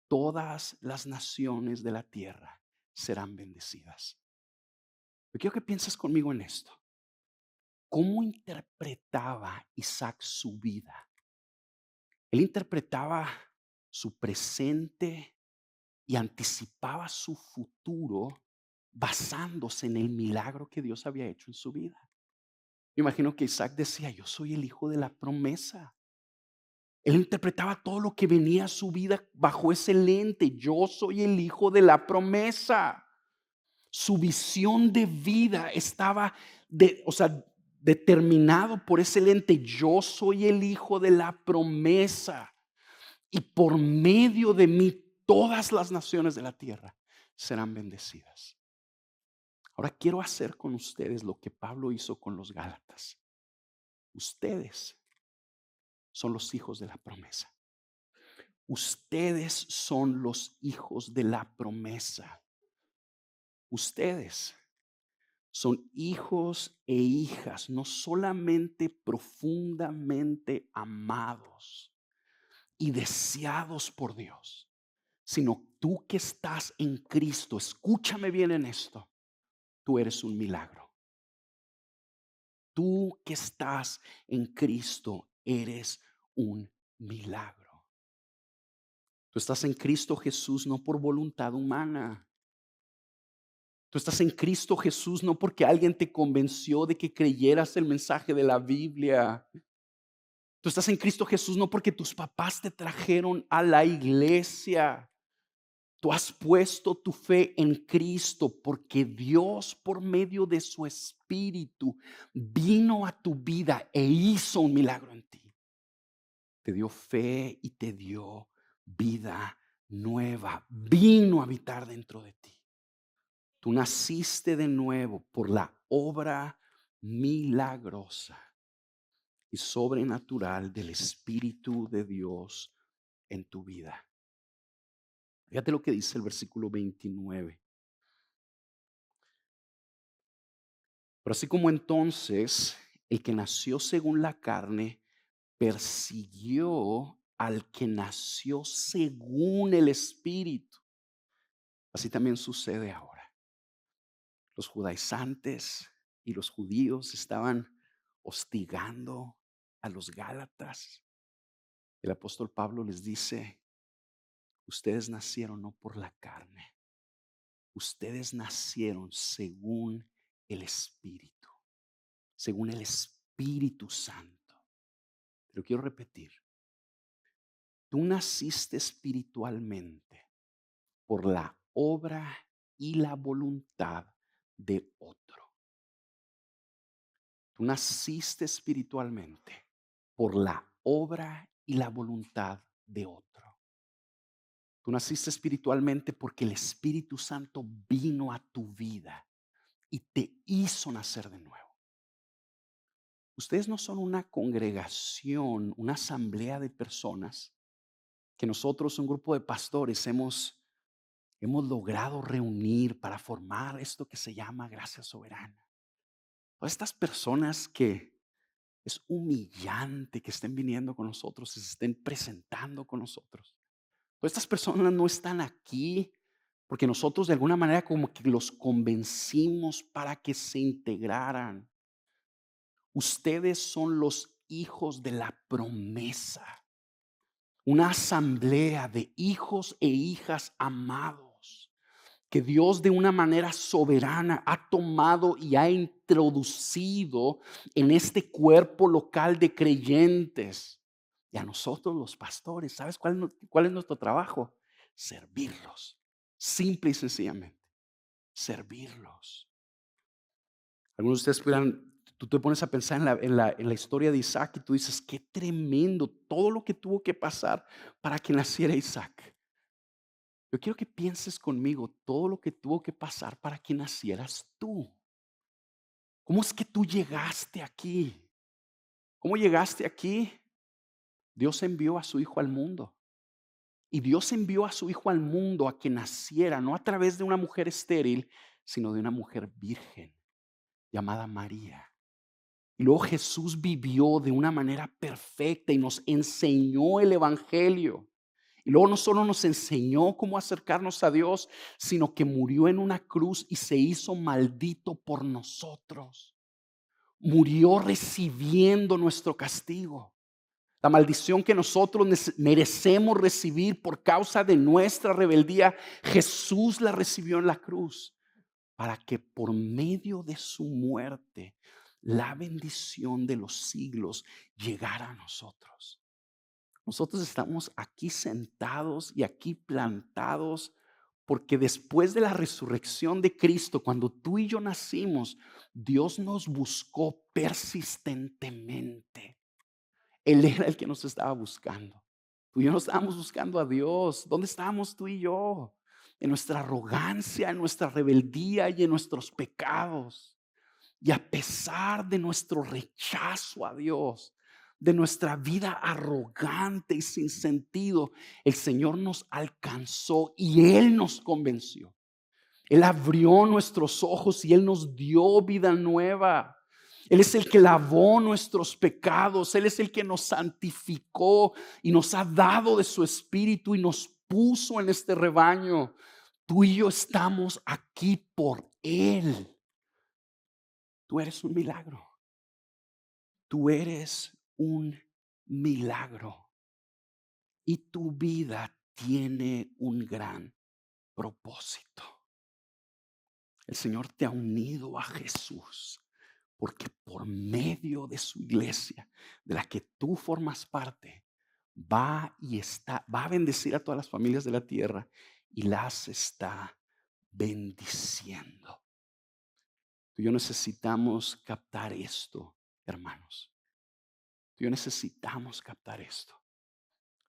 todas las naciones de la tierra serán bendecidas. Yo quiero que pienses conmigo en esto. ¿Cómo interpretaba Isaac su vida? Él interpretaba su presente y anticipaba su futuro basándose en el milagro que Dios había hecho en su vida. Me imagino que Isaac decía, yo soy el hijo de la promesa. Él interpretaba todo lo que venía a su vida bajo ese lente. Yo soy el hijo de la promesa. Su visión de vida estaba determinado por ese lente. Yo soy el hijo de la promesa. Y por medio de mí, todas las naciones de la tierra serán bendecidas. Ahora quiero hacer con ustedes lo que Pablo hizo con los Gálatas. Ustedes son los hijos de la promesa. Ustedes son los hijos de la promesa. Ustedes son hijos e hijas, no solamente profundamente amados y deseados por Dios, sino tú que estás en Cristo. Escúchame bien en esto. Tú eres un milagro. Tú que estás en Cristo eres un milagro. Tú estás en Cristo Jesús no por voluntad humana. Tú estás en Cristo Jesús no porque alguien te convenció de que creyeras el mensaje de la Biblia. Tú estás en Cristo Jesús no porque tus papás te trajeron a la iglesia. Tú has puesto tu fe en Cristo porque Dios, por medio de su Espíritu, vino a tu vida e hizo un milagro en ti. Te dio fe y te dio vida nueva. Vino a habitar dentro de ti. Tú naciste de nuevo por la obra milagrosa y sobrenatural del Espíritu de Dios en tu vida. Fíjate lo que dice el versículo 29. Pero así como entonces el que nació según la carne persiguió al que nació según el Espíritu, así también sucede ahora. Los judaizantes y los judíos estaban hostigando a los gálatas. El apóstol Pablo les dice, ustedes nacieron no por la carne, ustedes nacieron según el Espíritu, según el Espíritu Santo. Pero quiero repetir, tú naciste espiritualmente por la obra y la voluntad de otro. Tú naciste espiritualmente por la obra y la voluntad de otro. Tú naciste espiritualmente porque el Espíritu Santo vino a tu vida y te hizo nacer de nuevo. Ustedes no son una congregación, una asamblea de personas que nosotros, un grupo de pastores, hemos logrado reunir para formar esto que se llama Gracia Soberana. Todas estas personas que es humillante que estén viniendo con nosotros y se estén presentando con nosotros. Todas estas personas no están aquí porque nosotros de alguna manera como que los convencimos para que se integraran. Ustedes son los hijos de la promesa. Una asamblea de hijos e hijas amados que Dios de una manera soberana ha tomado y ha introducido en este cuerpo local de creyentes. Y a nosotros los pastores, ¿sabes cuál es nuestro trabajo? Servirlos, simple y sencillamente, servirlos. Algunos de ustedes pudieran, tú te pones a pensar en la historia de Isaac y tú dices, qué tremendo todo lo que tuvo que pasar para que naciera Isaac. Yo quiero que pienses conmigo todo lo que tuvo que pasar para que nacieras tú. ¿Cómo es que tú llegaste aquí? ¿Cómo llegaste aquí? Dios envió a su Hijo al mundo. Y Dios envió a su Hijo al mundo a que naciera, no a través de una mujer estéril, sino de una mujer virgen llamada María. Y luego Jesús vivió de una manera perfecta y nos enseñó el Evangelio. Y luego no solo nos enseñó cómo acercarnos a Dios, sino que murió en una cruz y se hizo maldito por nosotros. Murió recibiendo nuestro castigo. La maldición que nosotros merecemos recibir por causa de nuestra rebeldía, Jesús la recibió en la cruz para que por medio de su muerte la bendición de los siglos llegara a nosotros. Nosotros estamos aquí sentados y aquí plantados porque después de la resurrección de Cristo, cuando tú y yo nacimos, Dios nos buscó persistentemente. Él era el que nos estaba buscando. Tú y yo no estábamos buscando a Dios. ¿Dónde estábamos tú y yo? En nuestra arrogancia, en nuestra rebeldía y en nuestros pecados. Y a pesar de nuestro rechazo a Dios, de nuestra vida arrogante y sin sentido, el Señor nos alcanzó y Él nos convenció. Él abrió nuestros ojos y Él nos dio vida nueva. Él es el que lavó nuestros pecados. Él es el que nos santificó y nos ha dado de su espíritu y nos puso en este rebaño. Tú y yo estamos aquí por Él. Tú eres un milagro. Tú eres un milagro. Y tu vida tiene un gran propósito. El Señor te ha unido a Jesús. Porque por medio de su iglesia, de la que tú formas parte, va a bendecir a todas las familias de la tierra y las está bendiciendo. Tú y yo necesitamos captar esto, hermanos. Tú y yo necesitamos captar esto.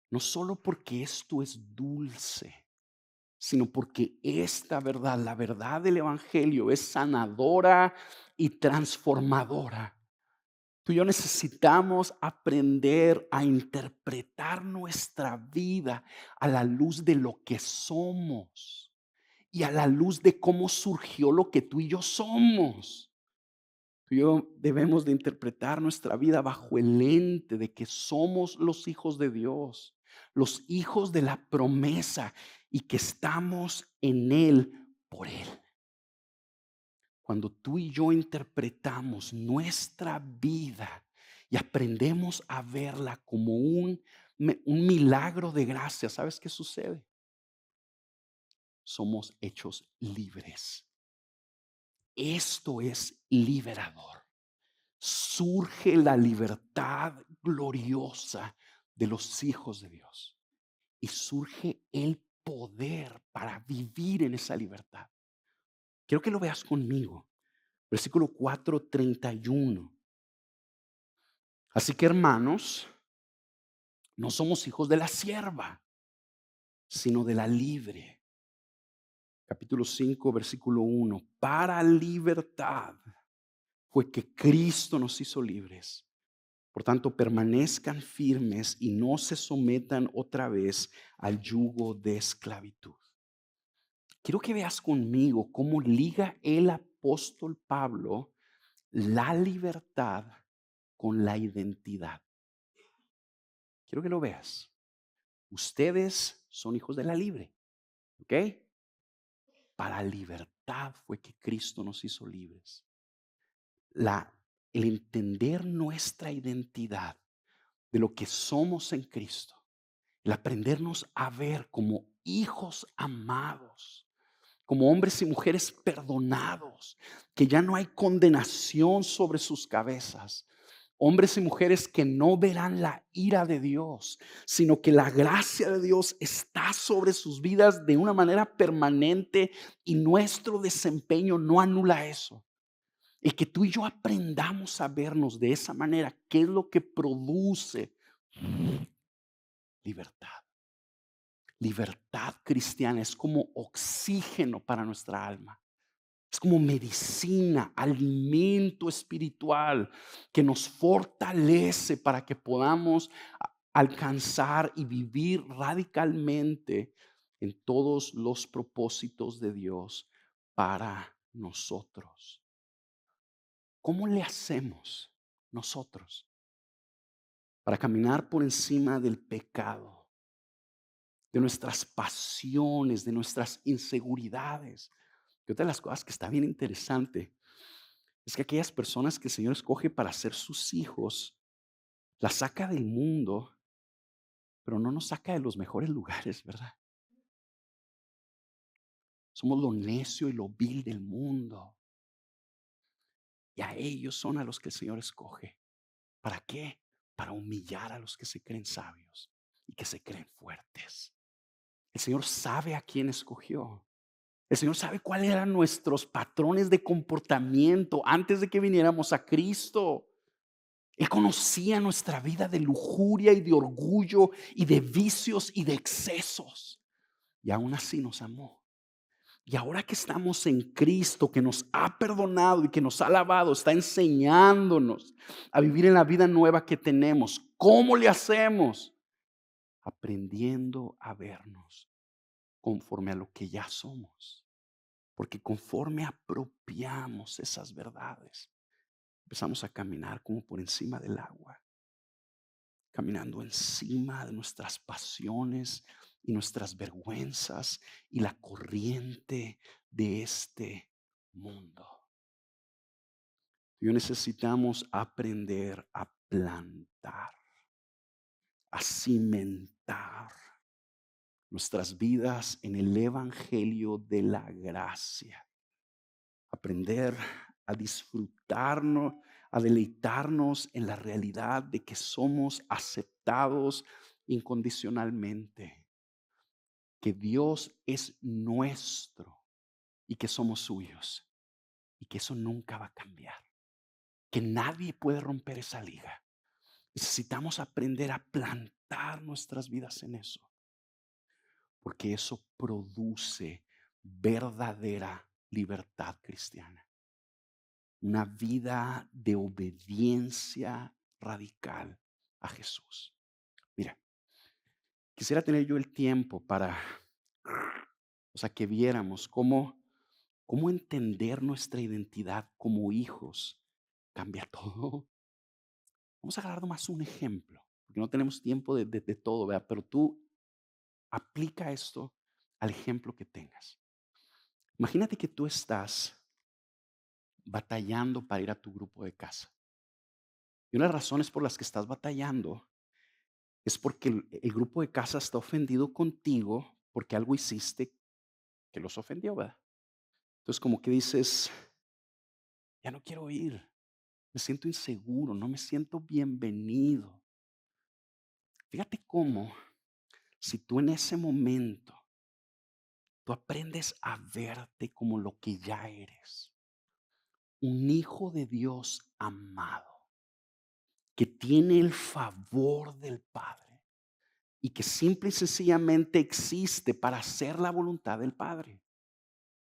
No solo porque esto es dulce, sino porque esta verdad, la verdad del Evangelio, es sanadora y transformadora. Tú y yo necesitamos aprender a interpretar nuestra vida a la luz de lo que somos y a la luz de cómo surgió lo que tú y yo somos. Tú y yo debemos de interpretar nuestra vida bajo el lente de que somos los hijos de Dios, los hijos de la promesa y que estamos en Él por Él. Cuando tú y yo interpretamos nuestra vida y aprendemos a verla como un milagro de gracia, ¿sabes qué sucede? Somos hechos libres. Esto es liberador. Surge la libertad gloriosa de los hijos de Dios y surge el poder para vivir en esa libertad. Quiero que lo veas conmigo. Versículo 4:31. Así que, hermanos, no somos hijos de la sierva, sino de la libre. Capítulo 5, versículo 1. Para libertad fue que Cristo nos hizo libres. Por tanto, permanezcan firmes y no se sometan otra vez al yugo de esclavitud. Quiero que veas conmigo cómo liga el apóstol Pablo la libertad con la identidad. Quiero que lo veas. Ustedes son hijos de la libre, ¿ok? Para libertad fue que Cristo nos hizo libres. El entender nuestra identidad de lo que somos en Cristo, el aprendernos a ver como hijos amados, como hombres y mujeres perdonados, que ya no hay condenación sobre sus cabezas. Hombres y mujeres que no verán la ira de Dios, sino que la gracia de Dios está sobre sus vidas de una manera permanente y nuestro desempeño no anula eso. Y que tú y yo aprendamos a vernos de esa manera, ¿qué es lo que produce libertad? Libertad cristiana es como oxígeno para nuestra alma. Es como medicina, alimento espiritual que nos fortalece para que podamos alcanzar y vivir radicalmente en todos los propósitos de Dios para nosotros. ¿Cómo le hacemos nosotros para caminar por encima del pecado, de nuestras pasiones, de nuestras inseguridades? Y otra de las cosas que está bien interesante es que aquellas personas que el Señor escoge para ser sus hijos, las saca del mundo, pero no nos saca de los mejores lugares, ¿verdad? Somos lo necio y lo vil del mundo. Y a ellos son a los que el Señor escoge. ¿Para qué? Para humillar a los que se creen sabios y que se creen fuertes. El Señor sabe a quién escogió. El Señor sabe cuáles eran nuestros patrones de comportamiento antes de que viniéramos a Cristo. Él conocía nuestra vida de lujuria y de orgullo y de vicios y de excesos. Y aún así nos amó. Y ahora que estamos en Cristo, que nos ha perdonado y que nos ha lavado, está enseñándonos a vivir en la vida nueva que tenemos. ¿Cómo le hacemos? Aprendiendo a vernos conforme a lo que ya somos. Porque conforme apropiamos esas verdades, empezamos a caminar como por encima del agua, caminando encima de nuestras pasiones y nuestras vergüenzas y la corriente de este mundo. Y necesitamos aprender a plantar, a cimentar nuestras vidas en el evangelio de la gracia. Aprender a disfrutarnos, a deleitarnos en la realidad de que somos aceptados incondicionalmente, que Dios es nuestro y que somos suyos y que eso nunca va a cambiar, que nadie puede romper esa liga. Necesitamos aprender a plantar nuestras vidas en eso, porque eso produce verdadera libertad cristiana. Una vida de obediencia radical a Jesús. Mira, quisiera tener yo el tiempo para, que viéramos cómo entender nuestra identidad como hijos cambia todo. Vamos a agarrar nomás un ejemplo, porque no tenemos tiempo de todo, ¿verdad? Pero tú aplica esto al ejemplo que tengas. Imagínate que tú estás batallando para ir a tu grupo de casa. Y una de las razones por las que estás batallando es porque el grupo de casa está ofendido contigo porque algo hiciste que los ofendió, ¿verdad? Entonces como que dices, ya no quiero ir, me siento inseguro, no me siento bienvenido. Fíjate cómo, si tú en ese momento, tú aprendes a verte como lo que ya eres, un hijo de Dios amado, que tiene el favor del Padre y que simple y sencillamente existe para hacer la voluntad del Padre.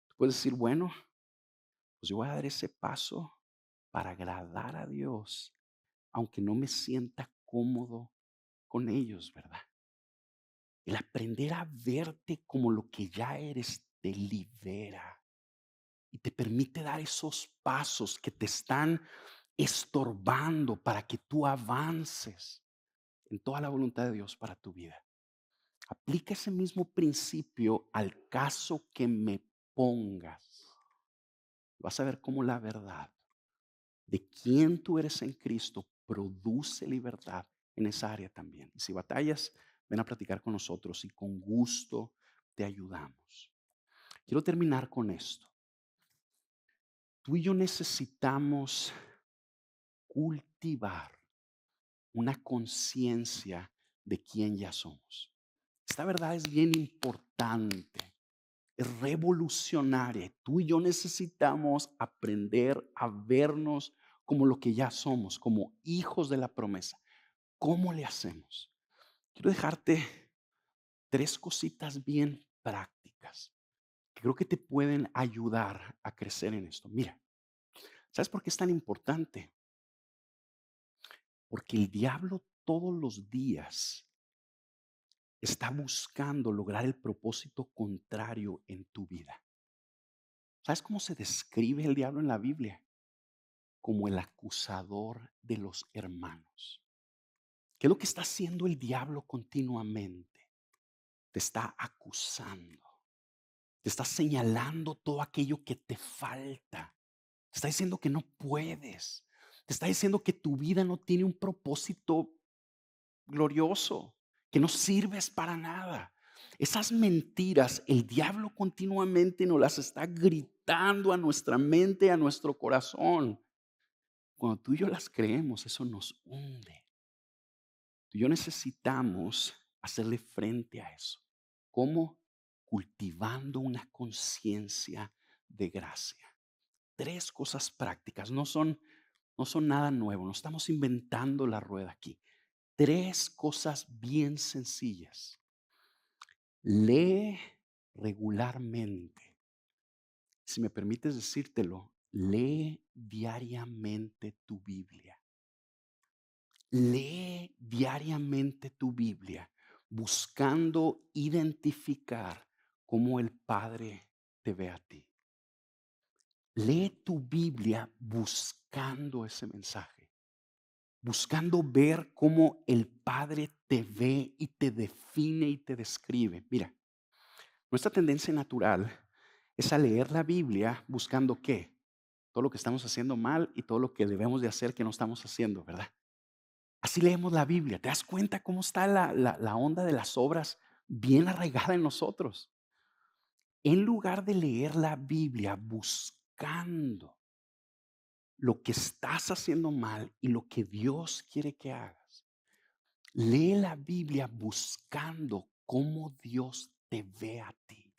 Tú puedes decir, bueno, pues yo voy a dar ese paso para agradar a Dios, aunque no me sienta cómodo con ellos, ¿verdad? El aprender a verte como lo que ya eres te libera y te permite dar esos pasos que te están estorbando para que tú avances en toda la voluntad de Dios para tu vida. Aplica ese mismo principio al caso que me pongas. Vas a ver cómo la verdad de quién tú eres en Cristo produce libertad en esa área también. Y si batallas, ven a platicar con nosotros y con gusto te ayudamos. Quiero terminar con esto. Tú y yo necesitamos cultivar una conciencia de quién ya somos. Esta verdad es bien importante, es revolucionaria. Tú y yo necesitamos aprender a vernos como lo que ya somos, como hijos de la promesa. ¿Cómo le hacemos? Quiero dejarte tres cositas bien prácticas que creo que te pueden ayudar a crecer en esto. Mira, ¿sabes por qué es tan importante? Porque el diablo todos los días está buscando lograr el propósito contrario en tu vida. ¿Sabes cómo se describe el diablo en la Biblia? Como el acusador de los hermanos. ¿Qué es lo que está haciendo el diablo continuamente? Te está acusando, te está señalando todo aquello que te falta. Te está diciendo que no puedes. Te está diciendo que tu vida no tiene un propósito glorioso, que no sirves para nada. Esas mentiras, el diablo continuamente nos las está gritando a nuestra mente, a nuestro corazón. Cuando tú y yo las creemos, eso nos hunde. Tú y yo necesitamos hacerle frente a eso. ¿Cómo? Cultivando una conciencia de gracia. 3 cosas prácticas, no son nada nuevo, no estamos inventando la rueda aquí. 3 cosas bien sencillas. Lee regularmente. Si me permites decírtelo, lee diariamente tu Biblia. Lee diariamente tu Biblia, buscando identificar cómo el Padre te ve a ti. Lee tu Biblia buscando ese mensaje, buscando ver cómo el Padre te ve y te define y te describe. Mira, nuestra tendencia natural es a leer la Biblia buscando qué, todo lo que estamos haciendo mal y todo lo que debemos de hacer que no estamos haciendo, ¿verdad? Así leemos la Biblia. ¿Te das cuenta cómo está la onda de las obras bien arraigada en nosotros? En lugar de leer la Biblia buscando lo que estás haciendo mal y lo que Dios quiere que hagas, lee la Biblia buscando cómo Dios te ve a ti.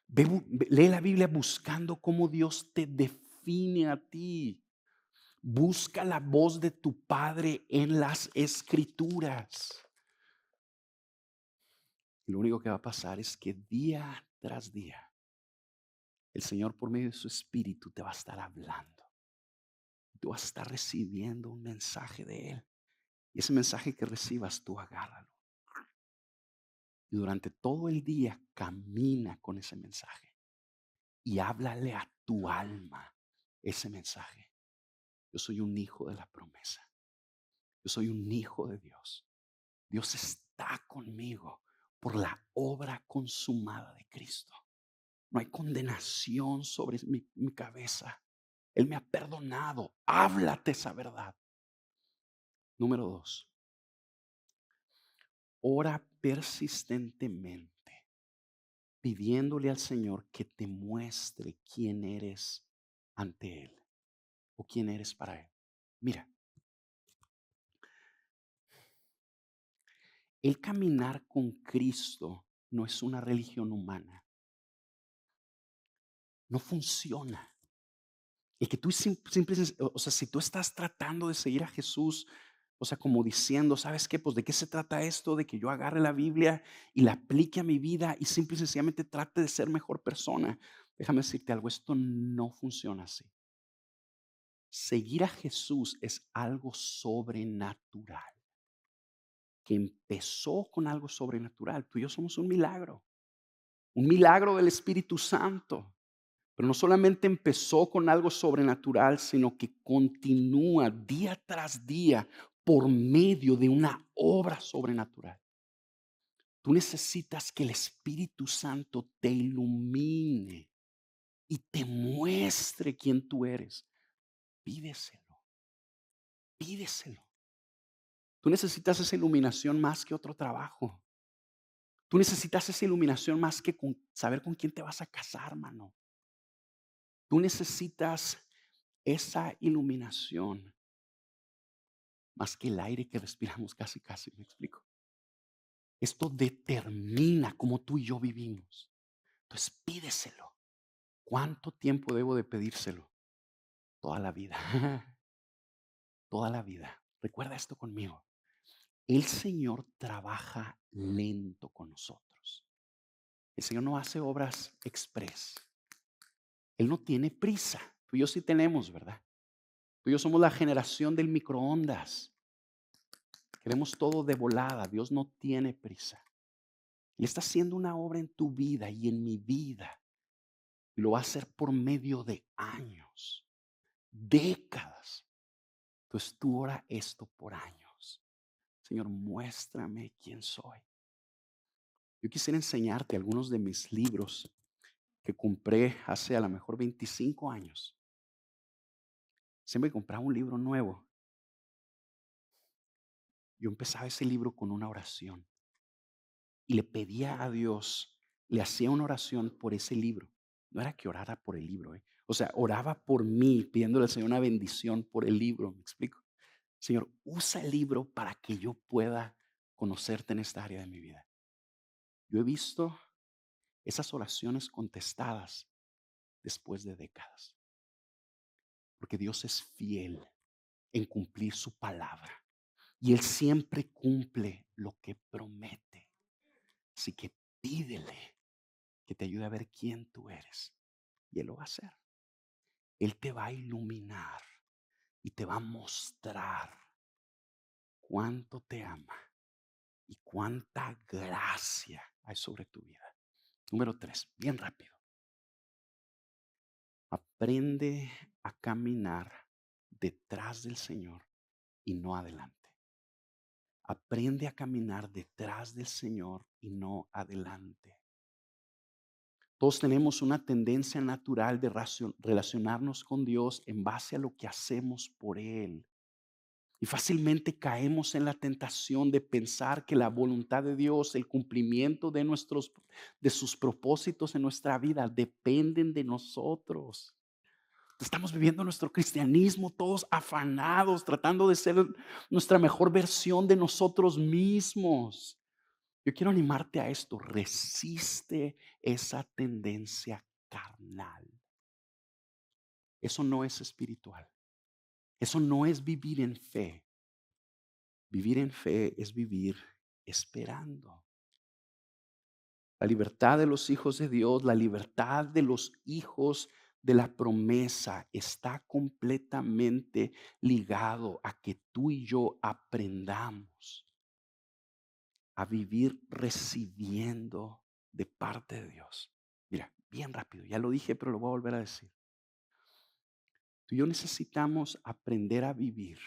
Lee la Biblia buscando cómo Dios te define a ti. Busca la voz de tu Padre en las Escrituras. Lo único que va a pasar es que día tras día el Señor por medio de su Espíritu te va a estar hablando. Tú vas a estar recibiendo un mensaje de Él. Y ese mensaje que recibas, tú agárralo. Y durante todo el día camina con ese mensaje. Y háblale a tu alma ese mensaje. Yo soy un hijo de la promesa. Yo soy un hijo de Dios. Dios está conmigo por la obra consumada de Cristo. No hay condenación sobre mi cabeza. Él me ha perdonado. Háblate esa verdad. Número 2. Ora persistentemente, pidiéndole al Señor que te muestre quién eres ante Él o quién eres para Él. Mira, el caminar con Cristo no es una religión humana. No funciona. El que tú simple, o sea, si tú estás tratando de seguir a Jesús, o sea, como diciendo, ¿sabes qué? Pues de qué se trata esto, de que yo agarre la Biblia y la aplique a mi vida y simple y sencillamente trate de ser mejor persona. Déjame decirte algo, esto no funciona así. Seguir a Jesús es algo sobrenatural, que empezó con algo sobrenatural. Tú y yo somos un milagro del Espíritu Santo. Pero no solamente empezó con algo sobrenatural, sino que continúa día tras día por medio de una obra sobrenatural. Tú necesitas que el Espíritu Santo te ilumine y te muestre quién tú eres. Pídeselo, pídeselo. Tú necesitas esa iluminación más que otro trabajo. Tú necesitas esa iluminación más que saber con quién te vas a casar, mano. Tú necesitas esa iluminación más que el aire que respiramos, casi, me explico. Esto determina cómo tú y yo vivimos. Entonces pídeselo. ¿Cuánto tiempo debo de pedírselo? Toda la vida. Toda la vida. Recuerda esto conmigo. El Señor trabaja lento con nosotros. El Señor no hace obras express. Él no tiene prisa. Tú y yo sí tenemos, ¿verdad? Tú y yo somos la generación del microondas. Queremos todo de volada. Dios no tiene prisa. Él está haciendo una obra en tu vida y en mi vida. Y lo va a hacer por medio de años, décadas. Entonces tú ora esto por años. Señor, muéstrame quién soy. Yo quisiera enseñarte algunos de mis libros que compré hace a lo mejor 25 años. Siempre que compraba un libro nuevo, yo empezaba ese libro con una oración y le pedía a Dios, le hacía una oración por ese libro. No era que orara por el libro, ¿eh? O sea, oraba por mí, pidiéndole al Señor una bendición por el libro. ¿Me explico? Señor, usa el libro para que yo pueda conocerte en esta área de mi vida. Yo he visto esas oraciones contestadas después de décadas, porque Dios es fiel en cumplir su palabra y Él siempre cumple lo que promete. Así que pídele que te ayude a ver quién tú eres y Él lo va a hacer. Él te va a iluminar y te va a mostrar cuánto te ama y cuánta gracia hay sobre tu vida. Número 3, bien rápido. Aprende a caminar detrás del Señor y no adelante. Aprende a caminar detrás del Señor y no adelante. Todos tenemos una tendencia natural de relacionarnos con Dios en base a lo que hacemos por Él. Y fácilmente caemos en la tentación de pensar que la voluntad de Dios, el cumplimiento de sus propósitos en nuestra vida dependen de nosotros. Estamos viviendo nuestro cristianismo todos afanados, tratando de ser nuestra mejor versión de nosotros mismos. Yo quiero animarte a esto. Resiste esa tendencia carnal. Eso no es espiritual. Eso no es vivir en fe. Vivir en fe es vivir esperando. La libertad de los hijos de Dios, la libertad de los hijos de la promesa está completamente ligado a que tú y yo aprendamos a vivir recibiendo de parte de Dios. Mira, bien rápido, ya lo dije, pero lo voy a volver a decir. Tú y yo necesitamos aprender a vivir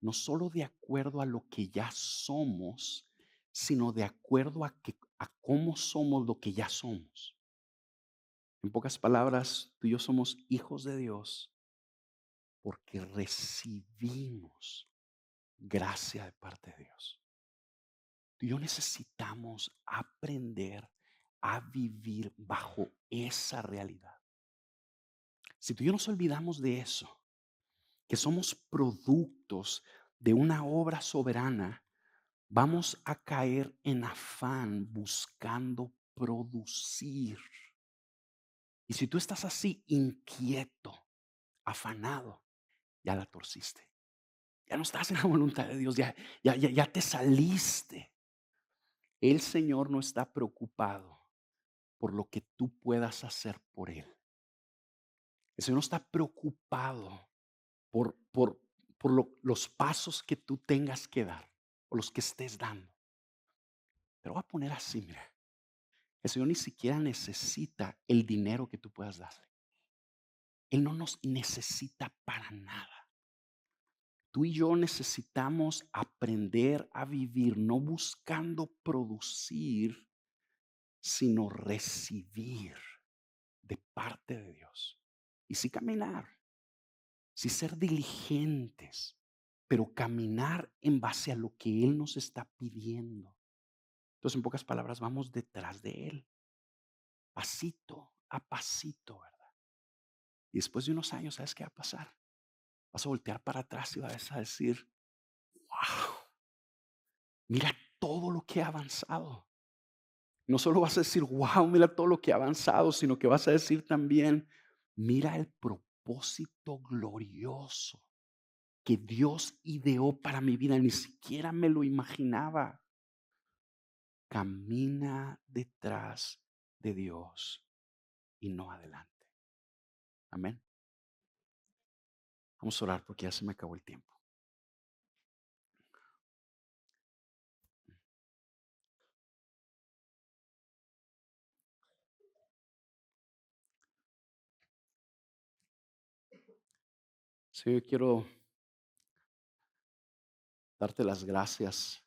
no solo de acuerdo a lo que ya somos, sino de acuerdo a cómo somos lo que ya somos. En pocas palabras, tú y yo somos hijos de Dios porque recibimos gracia de parte de Dios. Tú y yo necesitamos aprender a vivir bajo esa realidad. Si tú y yo nos olvidamos de eso, que somos productos de una obra soberana, vamos a caer en afán buscando producir. Y si tú estás así inquieto, afanado, ya la torciste. Ya no estás en la voluntad de Dios, ya te saliste. El Señor no está preocupado por lo que tú puedas hacer por Él. El Señor no está preocupado por los pasos que tú tengas que dar o los que estés dando. Pero voy a poner así, mira. El Señor ni siquiera necesita el dinero que tú puedas darle. Él no nos necesita para nada. Tú y yo necesitamos aprender a vivir no buscando producir, sino recibir de parte de Dios. Y sí caminar, sí ser diligentes, pero caminar en base a lo que Él nos está pidiendo. Entonces, en pocas palabras, vamos detrás de Él, pasito a pasito, ¿verdad? Y después de unos años, ¿sabes qué va a pasar? Vas a voltear para atrás y vas a decir, wow, mira todo lo que ha avanzado. No solo vas a decir, wow, mira todo lo que ha avanzado, sino que vas a decir también, mira el propósito glorioso que Dios ideó para mi vida. Ni siquiera me lo imaginaba. Camina detrás de Dios y no adelante. Amén. Vamos a orar porque ya se me acabó el tiempo. Señor, yo quiero darte las gracias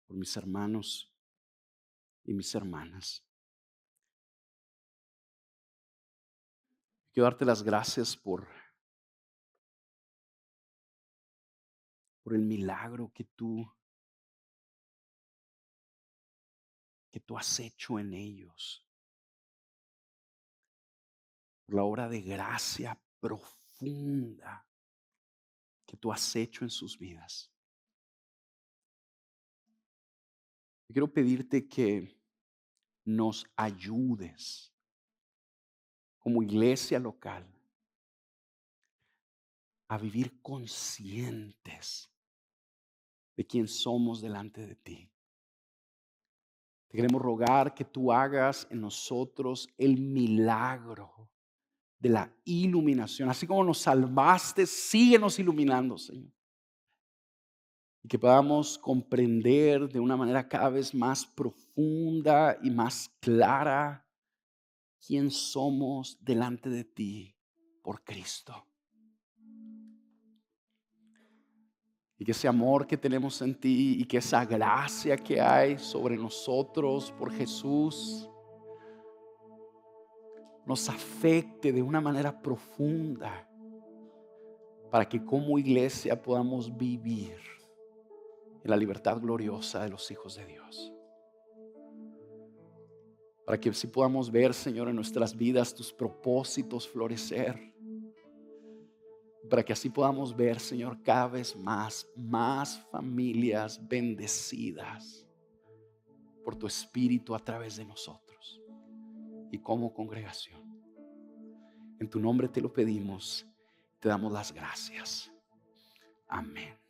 por mis hermanos y mis hermanas. Quiero darte las gracias por el milagro que tú has hecho en ellos, por la obra de gracia profunda que tú has hecho en sus vidas. Yo quiero pedirte que nos ayudes como iglesia local a vivir conscientes de quién somos delante de ti. Te queremos rogar que tú hagas en nosotros el milagro de la iluminación. Así como nos salvaste, síguenos iluminando, Señor. Y que podamos comprender de una manera cada vez más profunda y más clara quién somos delante de ti por Cristo. Y que ese amor que tenemos en ti y que esa gracia que hay sobre nosotros por Jesús nos afecte de una manera profunda para que como iglesia podamos vivir en la libertad gloriosa de los hijos de Dios. Para que así podamos ver, Señor, en nuestras vidas tus propósitos florecer. Para que así podamos ver, Señor, cada vez más familias bendecidas por tu Espíritu a través de nosotros y como congregación. En tu nombre te lo pedimos, te damos las gracias. Amén.